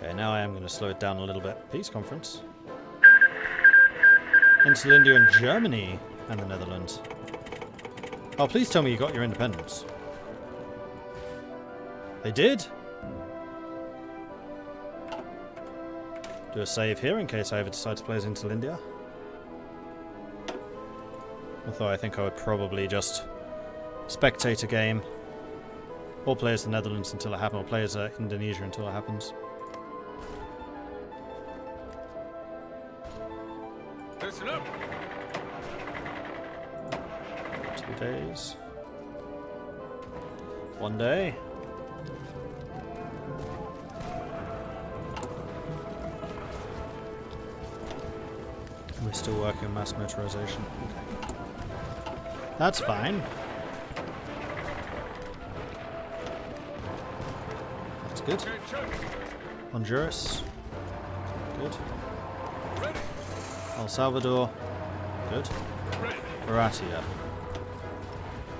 Okay, now I am going to slow it down a little bit. Peace conference. Interlindia and Germany and the Netherlands. Oh, please tell me you got your independence. They did? Do a save here in case I ever decide to play as Interlindia. Although I think I would probably just spectate a game. Or play as the Netherlands until it happens, or play as Indonesia until it happens. Listen up. 2 days. 1 day. We're still working on mass motorization. Okay. That's fine. That's good. Honduras. Good. El Salvador. Good. Croatia.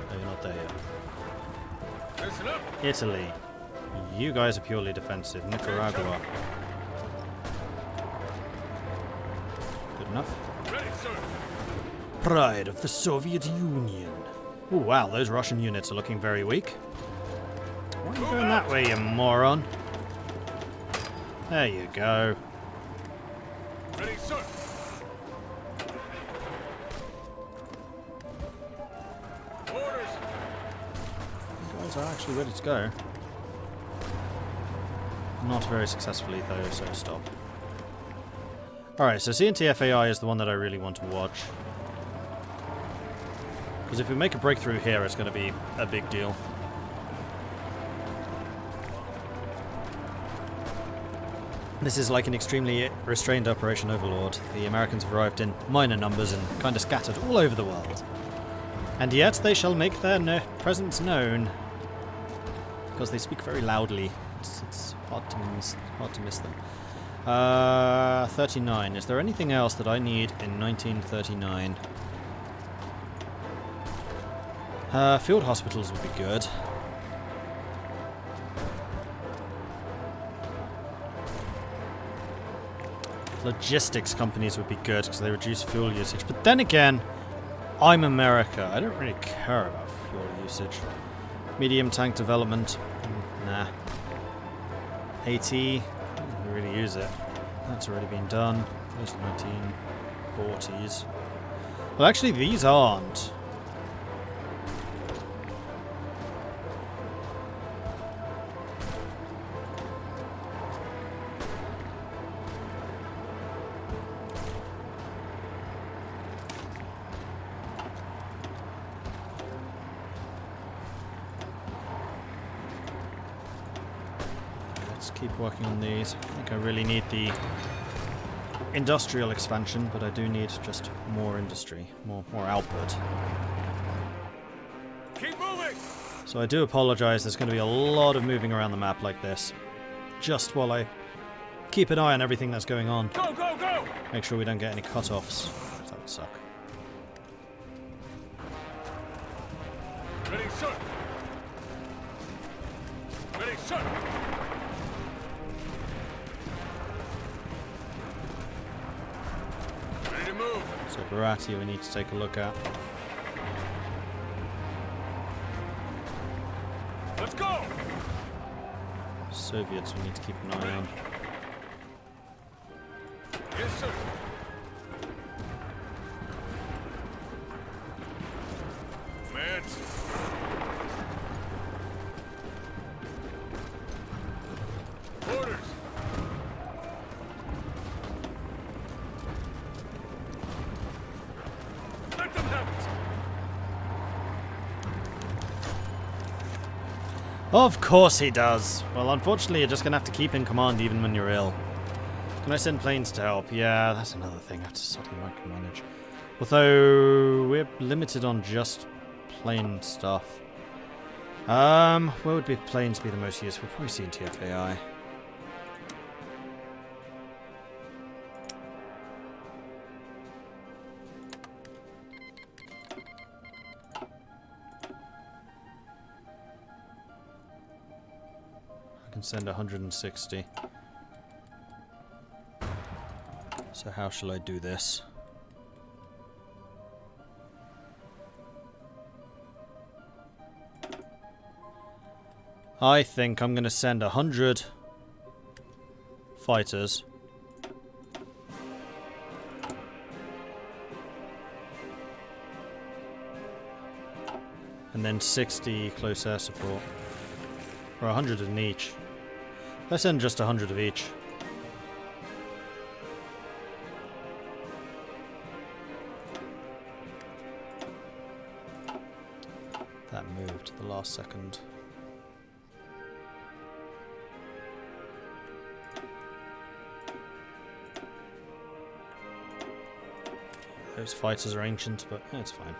No, you're not there yet. Italy. You guys are purely defensive. Nicaragua. Good enough. Pride of the Soviet Union. Oh wow, those Russian units are looking very weak. Why are you going that way, you moron? There you go. Ready, sir. Orders. You guys are actually ready to go. Not very successfully though, so stop. Alright, so CNTFAI is the one that I really want to watch. Because if we make a breakthrough here, it's going to be a big deal. This is like an extremely restrained Operation Overlord. The Americans have arrived in minor numbers and kind of scattered all over the world. And yet they shall make their presence known. Because they speak very loudly. It's hard to miss them. 39. Is there anything else that I need in 1939? Field hospitals would be good. Logistics companies would be good because they reduce fuel usage. But then again, I'm America. I don't really care about fuel usage. Medium tank development. Nah. AT. I don't really use it. That's already been done. Those are 1940s. Well, actually, these aren't. Keep working on these. I think I really need the industrial expansion, but I do need just more industry, more output. Keep moving. So I do apologize, there's going to be a lot of moving around the map like this. Just while I keep an eye on everything that's going on. Go, go, go! Make sure we don't get any cut-offs. That would suck. Ready, sir. Ready, sir. So Barati we need to take a look at. Let's go! Soviets we need to keep an eye on. Yes, sir. Command. Orders. Let them have it. Of course he does. Well, unfortunately, you're just going to have to keep in command even when you're ill. Can I send planes to help? Yeah, that's another thing I have to suddenly micromanage. Although, we're limited on just plane stuff. Where would planes be the most useful? Probably CNTFAI. I can send 160. So how shall I do this? I think I'm going to send 100 fighters. And then 60 close air support. Or 100 in each. Let's send just 100 of each. That moved at the last second. Those fighters are ancient, but it's fine.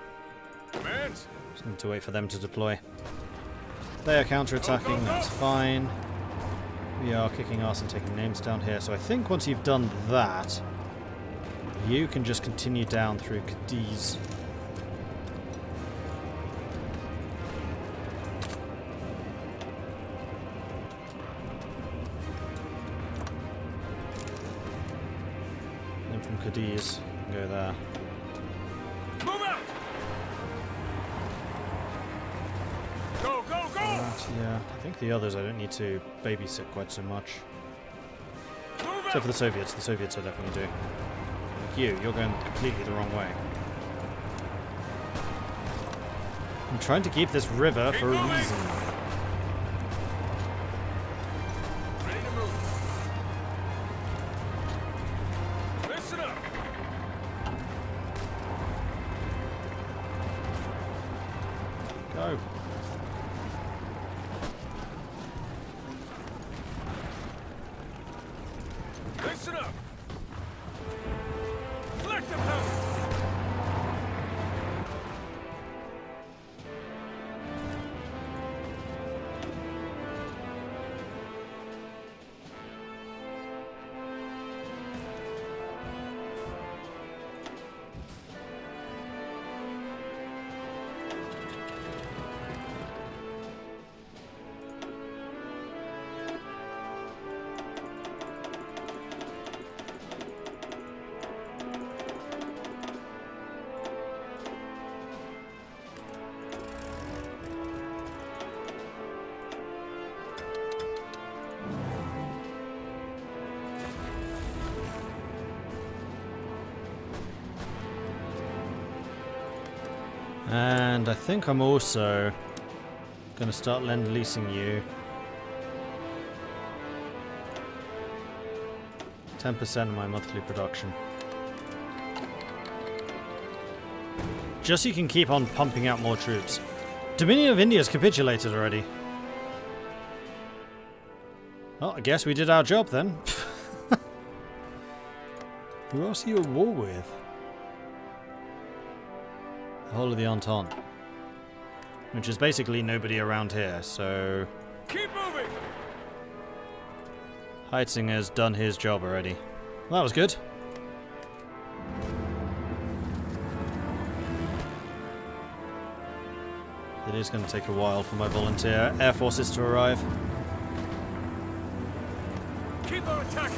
Commands. Just need to wait for them to deploy. They are counter-attacking, that's fine. We are kicking ass and taking names down here, so I think once you've done that, you can just continue down through Cadiz. Then from Cadiz, you can go there. Move out. Go, go, go. Yeah, I think the others I don't need to babysit quite so much. Move Except out. for the Soviets I definitely do. Like you're going completely the wrong way. I'm trying to keep this river for a reason. Ready to move. Listen up. Go. Listen up. Let them have it. And I think I'm also going to start lend-leasing you 10% of my monthly production. Just so you can keep on pumping out more troops. Dominion of India's capitulated already. Well, I guess we did our job then. Who else are you at war with? The whole of the Entente. Which is basically nobody around here, so... Keep moving. Heitzinger's done his job already. Well, that was good. It is going to take a while for my volunteer air forces to arrive. Keep on attacking.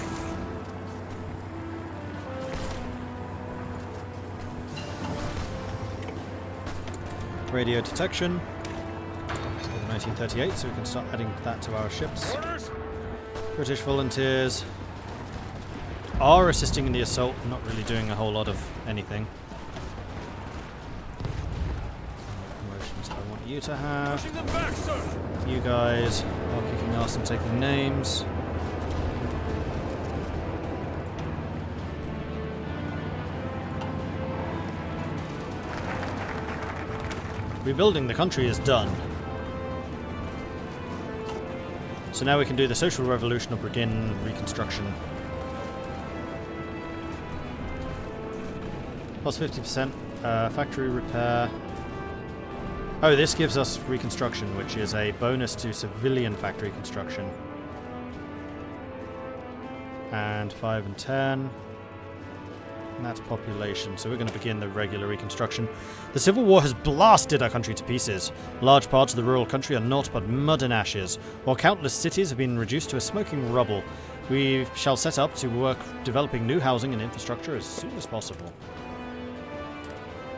Radio detection. So 1938, so we can start adding that to our ships. Orders. British volunteers are assisting in the assault, not really doing a whole lot of anything. Promotions I want you to have. Pushing them back, sir. You guys are kicking ass and taking names. Rebuilding the country is done. So now we can do the social revolution or begin reconstruction. Plus 50% factory repair. Oh, this gives us reconstruction, which is a bonus to civilian factory construction. And 5 and 10. And that's population, so we're going to begin the regular reconstruction. The Civil War has blasted our country to pieces. Large parts of the rural country are naught but mud and ashes, while countless cities have been reduced to a smoking rubble. We shall set up to work developing new housing and infrastructure as soon as possible.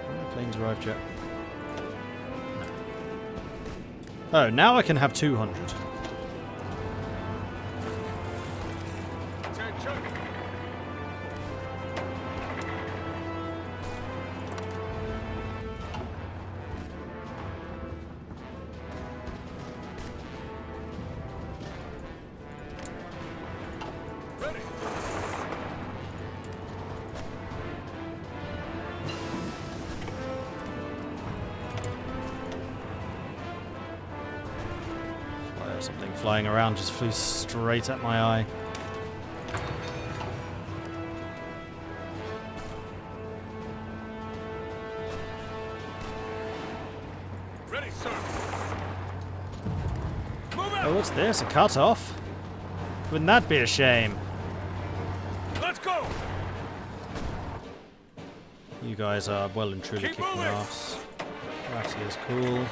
Have my planes arrived yet? No. Oh, now I can have 200. Attention! Ready! Something flying around just flew straight at my eye. Ready, sir! Move out! Oh, what's this? A cut-off? Wouldn't that be a shame? Let's go! You guys are well and truly Keep kicking moving. ass. Russia's cool.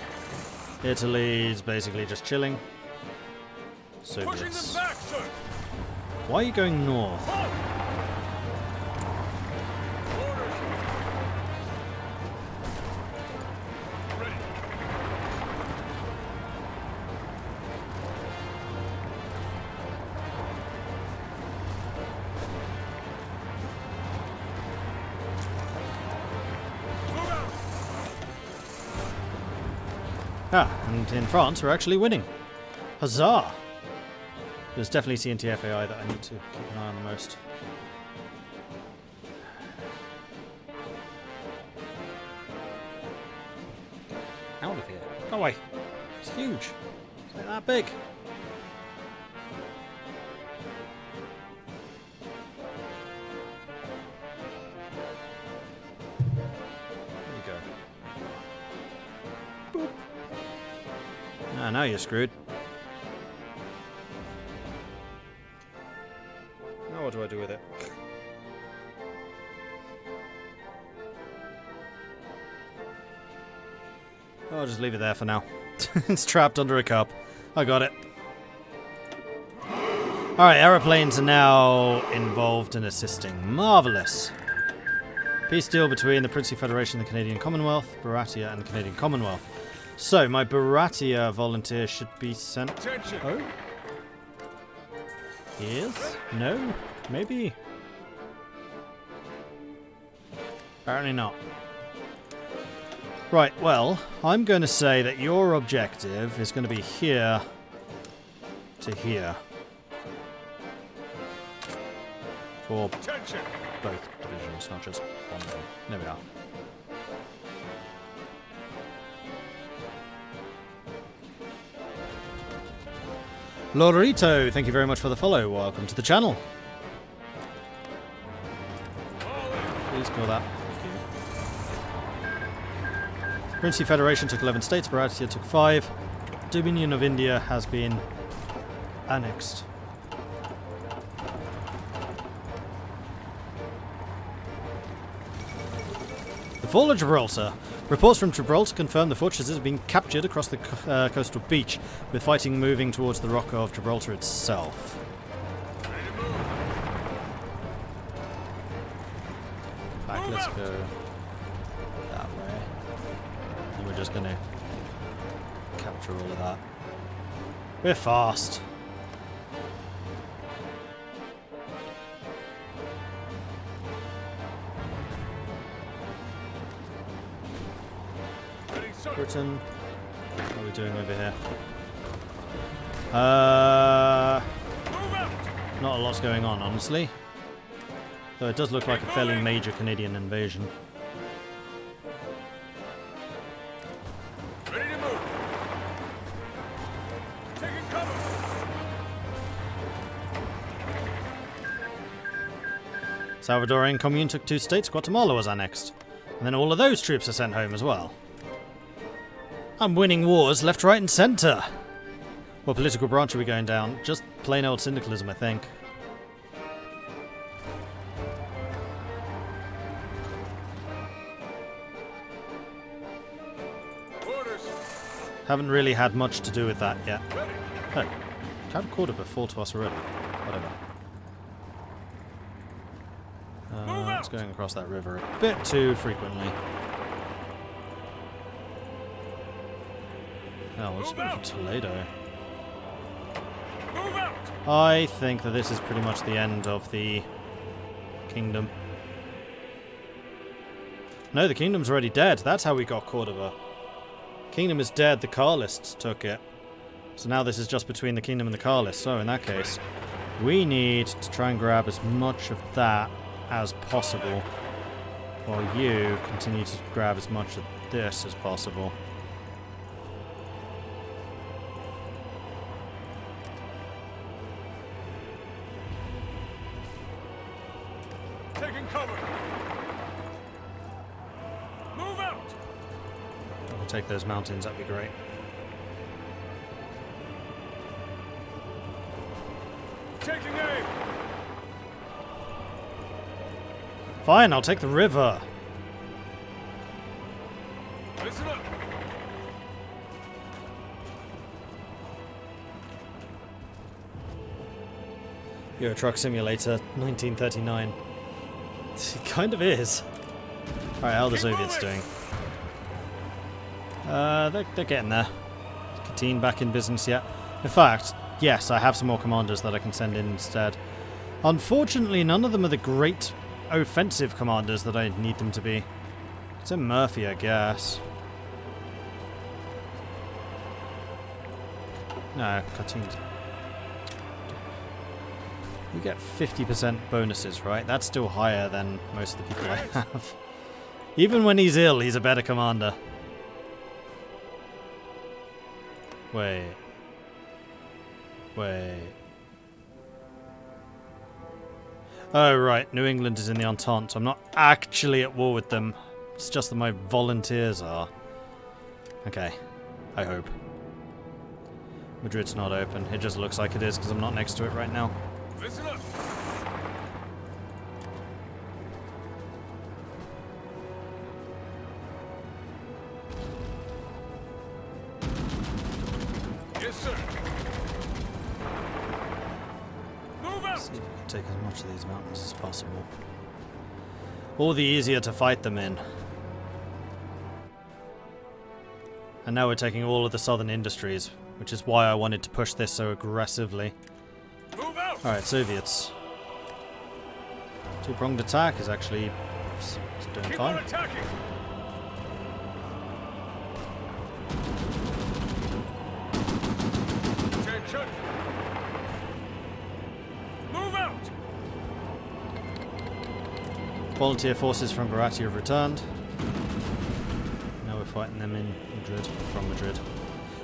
Italy's basically just chilling. Pushing them Soviets. back, sir! Why are you going north? Halt! Orders! Ready! Move out! Ah, and in France we're actually winning. Huzzah! There's definitely CNTFAI that I need to keep an eye on the most. Out of here. Go away. It's huge. It's like that big. There you go. Boop. Ah, now you're screwed. Now what do I do with it? I'll just leave it there for now. It's trapped under a cup. I got it. Alright, aeroplanes are now involved in assisting. Marvellous. Peace deal between the Princely Federation and the Canadian Commonwealth, Baratia and the Canadian Commonwealth. So, my Baratia volunteer should be sent... Attention! Oh? Yes? No? Maybe? Apparently not. Right, well, I'm going to say that your objective is going to be here to here. For Attention! both divisions, not just one of them. There we are. Lorito, thank you very much for the follow. Welcome to the channel. Please kill that. Thank you. Princely Federation took 11 states, Baratia took 5. Dominion of India has been annexed. The fall of Gibraltar. Reports from Gibraltar confirm the fortresses have been captured across the coastal beach, with fighting moving towards the rock of Gibraltar itself. Ready to move! Back, Move let's out. go that way. And we're just gonna capture all of that. We're fast. Ready, sir! Britain. What are we doing over here? Move out! Not a lot's going on, honestly. Though it does look like a fairly major Canadian invasion. Ready to move! Taking cover! Salvadorian Commune took 2 states, Guatemala was annexed. And then all of those troops are sent home as well. I'm winning wars left, right and centre. What political branch are we going down? Just plain old syndicalism, I think. Orders! Haven't really had much to do with that yet. Ready! Oh, Count Cordoba fought to us already. Whatever. going across that river a bit too frequently. Oh, let's go for Toledo. Move out! I think that this is pretty much the end of the kingdom. No, the kingdom's already dead. That's how we got Cordoba. Kingdom is dead. The Carlists took it. So now this is just between the kingdom and the Carlists. So in that case, we need to try and grab as much of that as possible, while you continue to grab as much of this as possible. Taking cover! Move out! We'll take those mountains, that'd be great. Taking aim! Fine, I'll take the river. Listen up! Euro Truck Simulator, 1939. It kind of is. Alright, how are the Soviets doing? They're getting there. Is Katyn back in business yet? In fact, yes, I have some more commanders that I can send in instead. Unfortunately, none of them are the great offensive commanders that I need them to be. It's a Murphy, I guess. No, Katyn's... You get 50% bonuses, right? That's still higher than most of the people I have. Even when he's ill, he's a better commander. Wait. Oh, right. New England is in the Entente. I'm not actually at war with them. It's just that my volunteers are. Okay. I hope. Madrid's not open. It just looks like it is because I'm not next to it right now. Listen up! Yes, sir. Move out! See if we can take as much of these mountains as possible. All the easier to fight them in. And now we're taking all of the southern industries, which is why I wanted to push this so aggressively. Move out! Alright, Soviets. Two-pronged attack is actually doing Keep fine. on attacking! Attention! Move out! Volunteer forces from Barati have returned. Now we're fighting them in Madrid, from Madrid.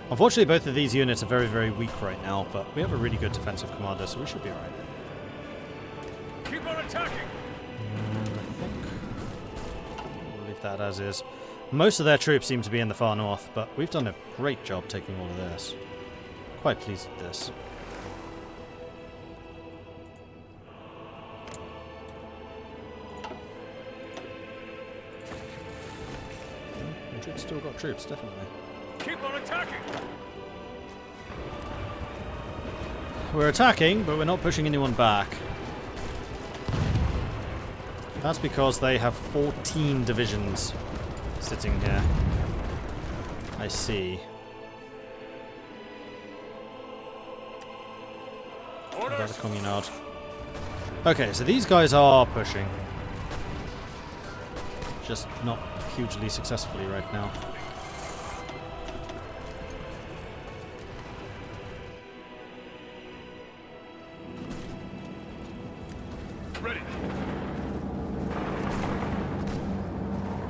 Unfortunately, both of these units are very, very weak right now, but we have a really good defensive commander, so we should be alright. Keep on attacking! And I think we'll leave that as is. Most of their troops seem to be in the far north, but we've done a great job taking all of this. Quite pleased with this. Madrid's still got troops, definitely. Keep on attacking! We're attacking, but we're not pushing anyone back. That's because they have 14 divisions sitting here. I see. About Orders! the communard. Okay, so these guys are pushing. Just not hugely successfully right now. Ready!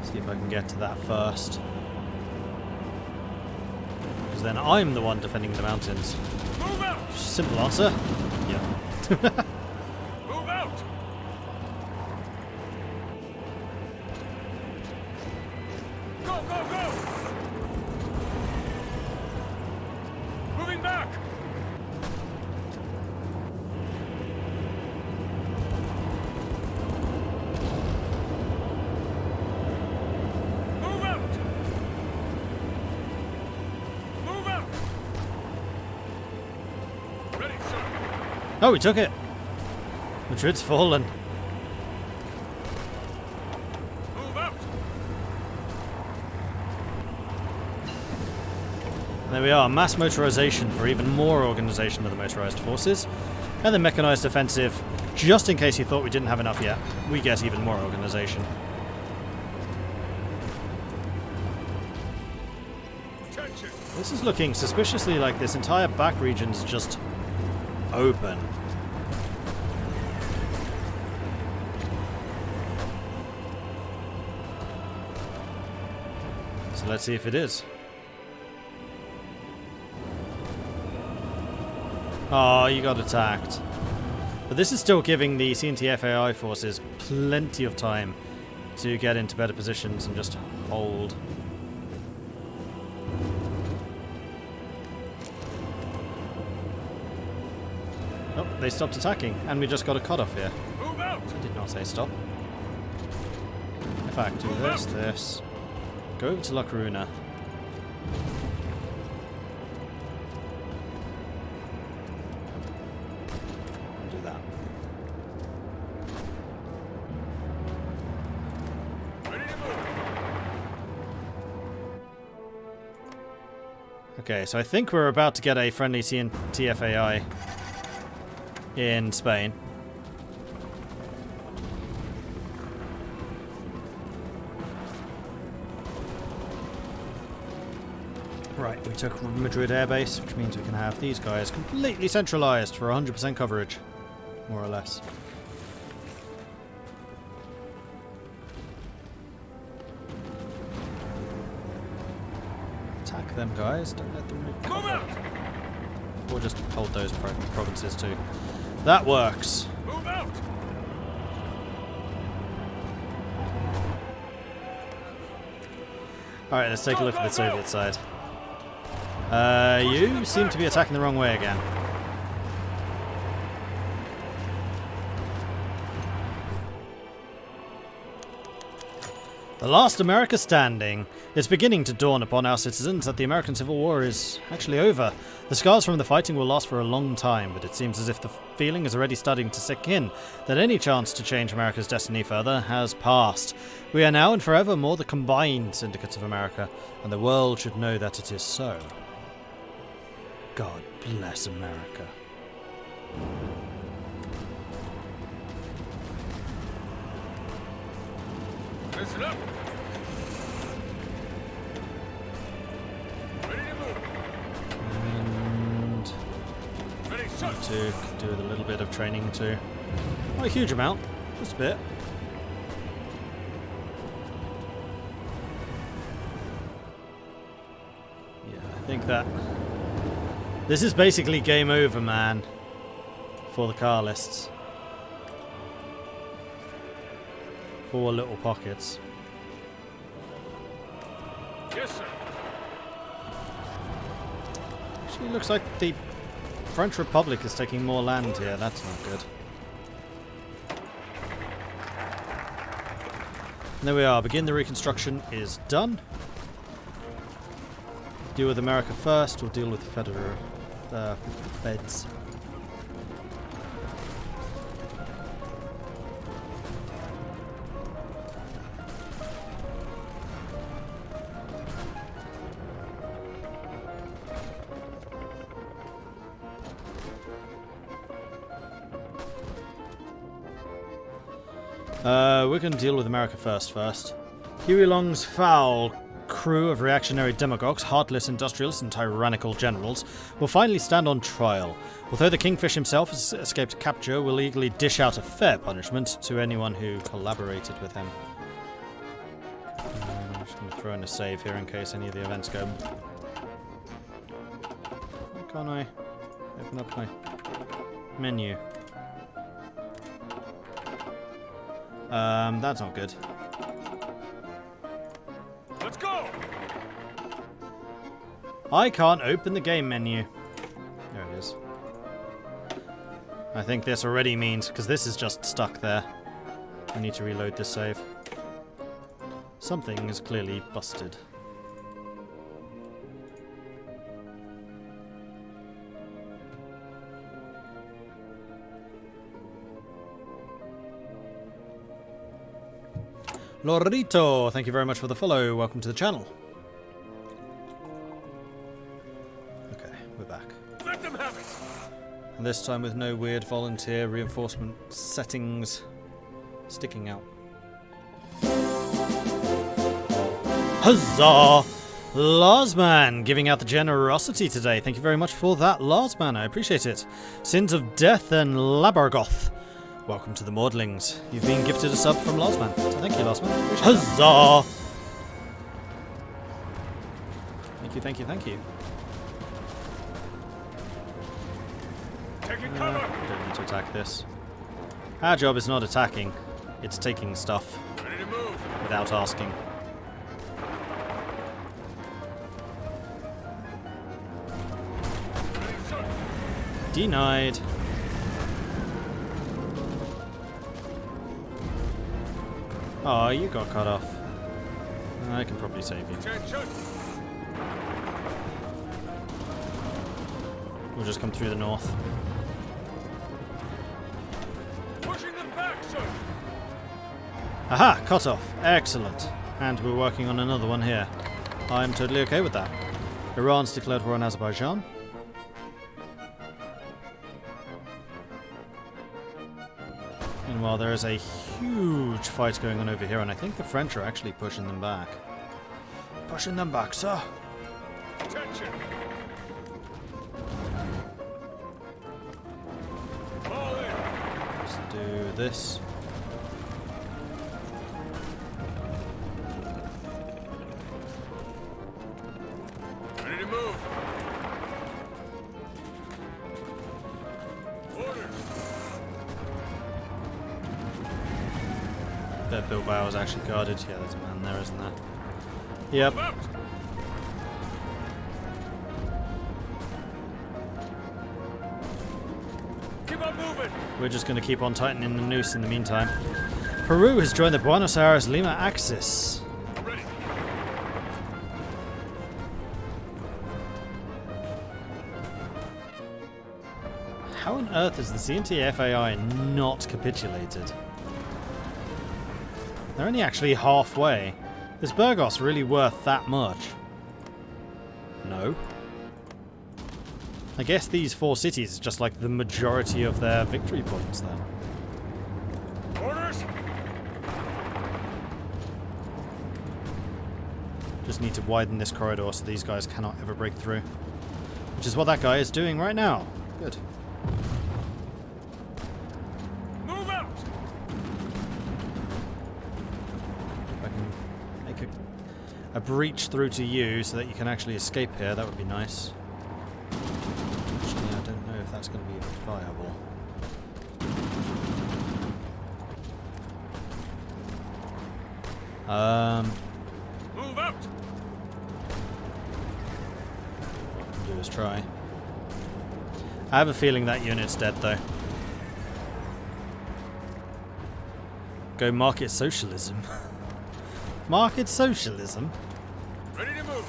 See if I can get to that first. Because then I'm the one defending the mountains. Move out! Simple answer. Yeah. Move out! Go, go, go! Moving back! Move out! Move out! Ready, sir. Oh, we took it. Madrid's fallen. There we are, mass motorization for even more organization of the motorized forces. And the mechanized offensive, just in case you thought we didn't have enough yet, we get even more organization. Attention. This is looking suspiciously like this entire back region's just open. So let's see if it is. Oh, you got attacked. But this is still giving the CNTFAI forces plenty of time to get into better positions and just hold. Oh, they stopped attacking, and we just got a cutoff here. Move out. I did not say stop. In fact, do this. Go over to La Coruna. Do that. Ready to move. Okay, so I think we're about to get a friendly CNTFAI in Spain. Right, we took Madrid airbase, which means we can have these guys completely centralized for 100% coverage, more or less. Attack them, guys. Don't let them Move recover. out. Or just hold those provinces too. That works. Move out. Alright, let's take a look at the Soviet side. You seem to be attacking the wrong way again. The last America standing. It's beginning to dawn upon our citizens that the American Civil War is actually over. The scars from the fighting will last for a long time, but it seems as if the feeling is already starting to sink in that any chance to change America's destiny further has passed. We are now and forevermore the combined Syndicates of America, and the world should know that it is so. God bless America. Listen up. Ready to move. And Ready, shut. to do with a little bit of training too. Not a huge amount, just a bit. Yeah, I think that this is basically game over, man, for the car lists. 4 little pockets. Yes, sir. Actually, looks like the French Republic is taking more land here. That's not good. And there we are. Begin the reconstruction is done. Deal with America first, or deal with the feds. We're going to deal with America first. Huey Long's foul crew of reactionary demagogues, heartless industrialists, and tyrannical generals will finally stand on trial. Although the Kingfish himself has escaped capture, will legally dish out a fair punishment to anyone who collaborated with him. I'm just going to throw in a save here in case any of the events go. Why can't I open up my menu? That's not good. Let's go. I can't open the game menu. There it is. I think this already means, because this is just stuck there, I need to reload this save. Something is clearly busted. Lorito, thank you very much for the follow. Welcome to the channel. And this time with no weird volunteer reinforcement settings sticking out. Huzzah! Larsman giving out the generosity today. Thank you very much for that, Larsman. I appreciate it. Sins of Death and Labargoth. Welcome to the Mordlings. You've been gifted a sub from Larsman. So thank you, Larsman. Huzzah! Thank you, thank you, thank you. Taking cover. We don't need to attack this. Our job is not attacking. It's taking stuff Ready to move. without asking. Ready, sir. Denied. Oh, you got cut off. I can probably save you. Attention. We'll just come through the north. Pushing them back, sir. Aha! Cut off. Excellent. And we're working on another one here. I'm totally okay with that. Iran's declared war on Azerbaijan. Meanwhile, there is a huge fight going on over here, and I think the French are actually pushing them back. Pushing them back, sir. Attention. Fall in. Let's do this. Ready to move. Orders. That Bilbao is actually guarded. Yeah, there's a man there, isn't there? Yep. Move out. Keep on moving. We're just going to keep on tightening the noose in the meantime. Peru has joined the Buenos Aires-Lima axis. Ready. How on earth has the CNT FAI not capitulated? They're only actually halfway. Is Burgos really worth that much? No. I guess these 4 cities are just like the majority of their victory points then. Orders. Just need to widen this corridor so these guys cannot ever break through. Which is what that guy is doing right now. Good. Move out. If I can make a breach through to you so that you can actually escape here, that would be nice. Actually, I don't know if that's going to be viable. Move out. What I can do is try. I have a feeling that unit's dead though. Go market socialism. Market socialism? Ready to move.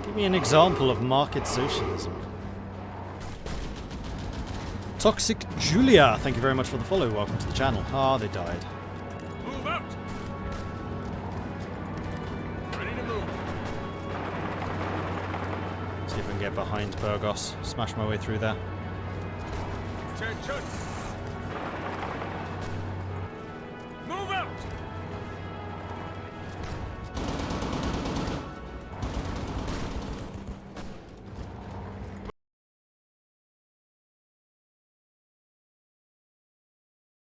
Give me an example of market socialism. Toxic Julia, thank you very much for the follow. Welcome to the channel. Ah, they died. Move out. Ready to move. See if we can get behind Burgos. Smash my way through there. Attention.